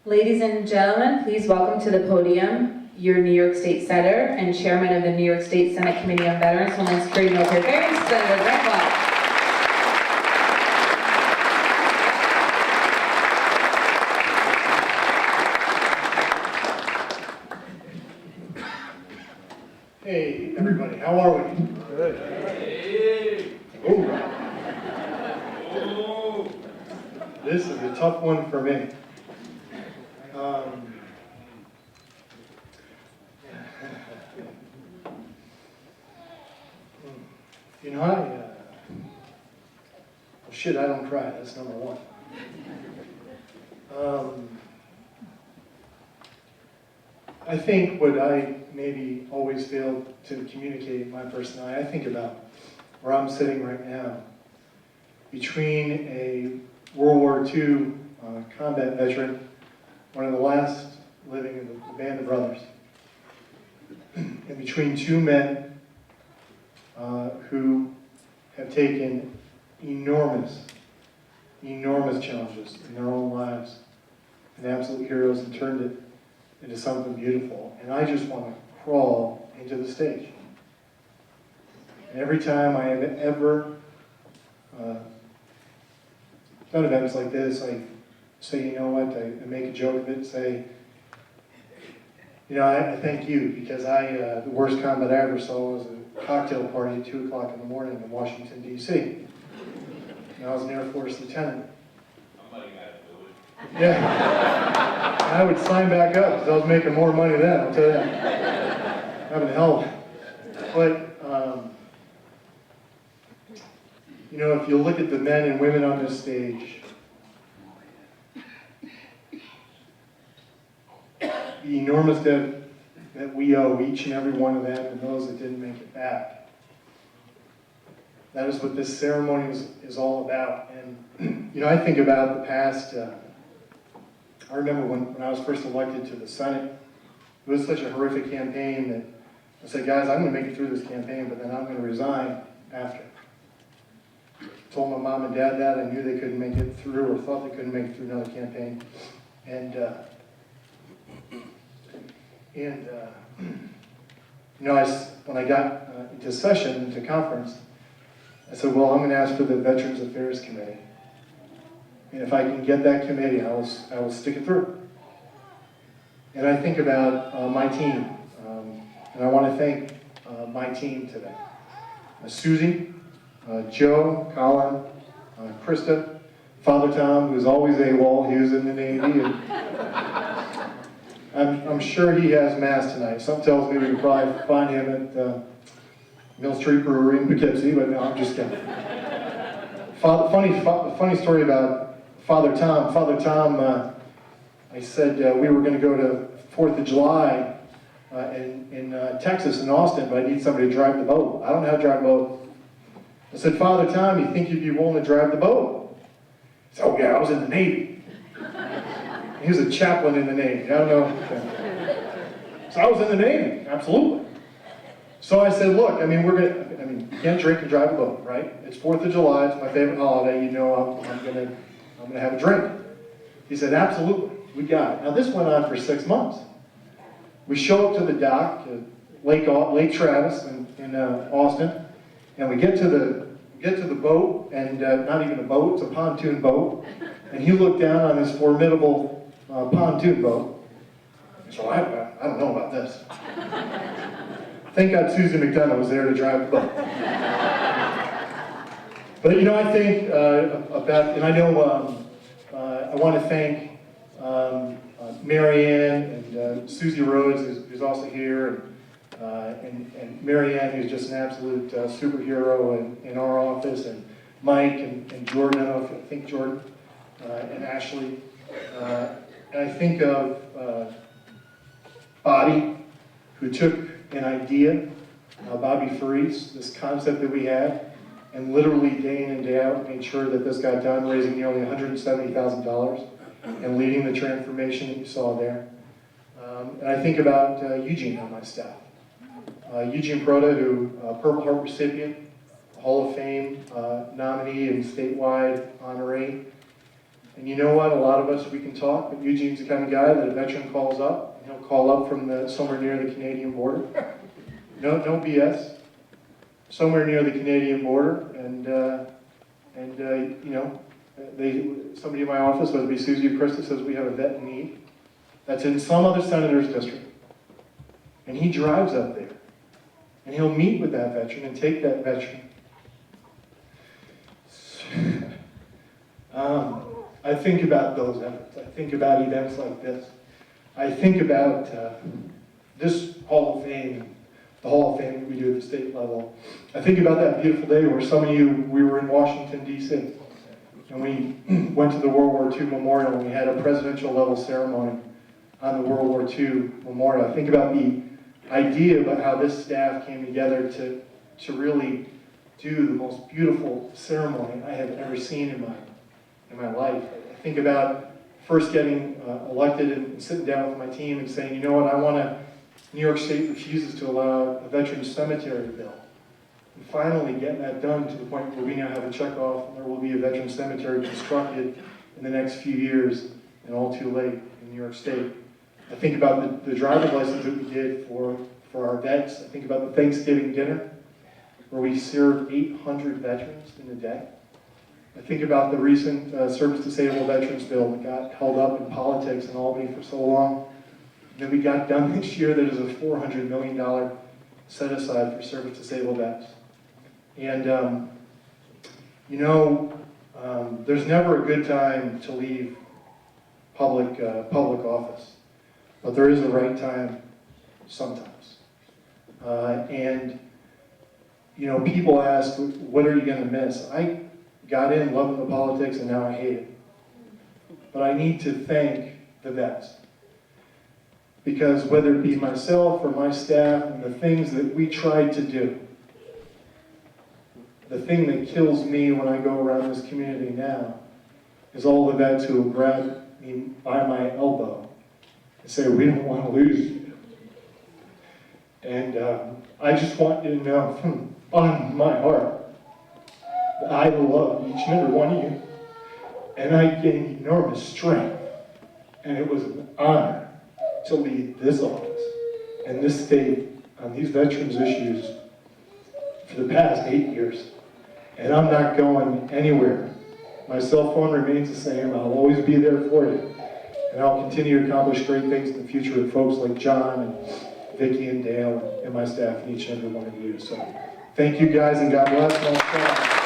Ladies and gentlemen, please welcome to the podium your New York State Senator and Chairman of the New York State Senate Committee on Veterans, Homeland Security, and Military Affairs, Senator Grant Wahl. Hey, everybody, how are we? Good. Ooh. This is a tough one for me. You know, well, shit, I don't cry, that's number one. I think what I maybe always fail to communicate in my personality, I think about where I'm sitting right now, between a World War II combat veteran, one of the last living in the Band of Brothers, and between two men who have taken enormous challenges in their own lives and absolute heroes and turned it into something beautiful. And I just want to crawl into the stage. And every time I have ever done events like this, I say, you know what, I make a joke of it and say, you know, I thank you, because the worst combat I ever saw was a cocktail party at 2 o'clock in the morning in Washington, D.C. And I was an Air Force lieutenant. Somebody got to do it. Yeah. I would sign back up, because I was making more money then, I'll tell you that. Having hell. But, you know, if you look at the men and women on this stage, the enormous debt that we owe each and every one of them and those that didn't make it back. That is what this ceremony is all about. And, you know, I think about the past. I remember when I was first elected to the Senate, it was such a horrific campaign that I said, guys, I'm going to make it through this campaign, but then I'm going to resign after. I told my mom and dad that. I knew they couldn't make it through, or thought they couldn't make it through another campaign. And you know, when I got into session, into conference, I said, well, I'm going to ask for the Veterans Affairs Committee. And if I can get that committee, I will stick it through. And I think about my team, and I want to thank my team today. Susie, Joe, Colin, Krista, Father Tom, who's always AWOL, he was in the Navy, and I'm sure he has mass tonight. Some tells me we can probably find him at Mill Street Brewery in Poughkeepsie, but no, I'm just kidding. Funny story about Father Tom. Father Tom, I said we were going to go to 4th of July in Texas, in Austin, but I need somebody to drive the boat. I don't know how to drive a boat. I said, Father Tom, you think you'd be willing to drive the boat? He said, oh yeah, I was in the Navy. He was a chaplain in the Navy. I don't know. So I was in the Navy, absolutely. So I said, look, I mean, you can't drink and drive a boat, right? It's 4th of July, it's my favorite holiday, you know I'm gonna have a drink. He said, absolutely, we got it. Now this went on for 6 months. We show up to the dock, Lake Travis in Austin, and we get to the boat, and not even a boat, it's a pontoon boat, and he looked down on his formidable pontoon boat. So I don't know about this. Thank God Susie McDonough was there to drive the boat. But you know, I think about, and I know I want to thank Mary Ann and Susie Rhodes, who's also here, and Mary Ann, who's just an absolute superhero in our office, and Mike and Jordan, I don't know if I think Jordan, and Ashley. And I think of Bobby, who took an idea, Bobby Faris, this concept that we had, and literally day in and day out made sure that this got done, raising nearly $170,000 and leading the transformation that you saw there. And I think about Eugene on my staff. Eugene Proda, who Purple Heart recipient, Hall of Fame nominee and statewide honoree. And you know what, a lot of us, we can talk, but Eugene's the kind of guy that a veteran calls up, and he'll call up from somewhere near the Canadian border. No BS. Somewhere near the Canadian border, and you know, somebody in my office, whether it be Susie or Krista, says we have a vet in need. That's in some other senator's district. And he drives up there. And he'll meet with that veteran and take that veteran. I think about those efforts. I think about events like this. I think about this Hall of Fame, the Hall of Fame that we do at the state level. I think about that beautiful day where some of you, we were in Washington, D.C., and we went to the World War II Memorial, and we had a presidential level ceremony on the World War II Memorial. I think about the idea about how this staff came together to really do the most beautiful ceremony I have ever seen in my life. I think about first getting elected and sitting down with my team and saying, you know what, New York State refuses to allow a veterans cemetery bill. And finally getting that done to the point where we now have a checkoff and there will be a veterans cemetery constructed in the next few years, and all too late in New York State. I think about the driver's license that we did for our vets. I think about the Thanksgiving dinner where we served 800 veterans in a day. I think about the recent service disabled veterans bill that got held up in politics in Albany for so long. And then we got done this year that is a $400 million set aside for service disabled vets. And you know, there's never a good time to leave public office, but there is a right time sometimes. And you know, people ask, what are you going to miss? I got in loving the politics and now I hate it. But I need to thank the vets. Because whether it be myself or my staff and the things that we tried to do, the thing that kills me when I go around this community now is all the vets who will grab me by my elbow and say, we don't want to lose you. And I just want you to know from on my heart that I love each and every one of you. And I gained enormous strength. And it was an honor to lead this office and this state on these veterans issues for the past 8 years. And I'm not going anywhere. My cell phone remains the same. I'll always be there for you. And I'll continue to accomplish great things in the future with folks like John and Vicki and Dale and my staff and each and every one of you. So thank you guys, and God bless.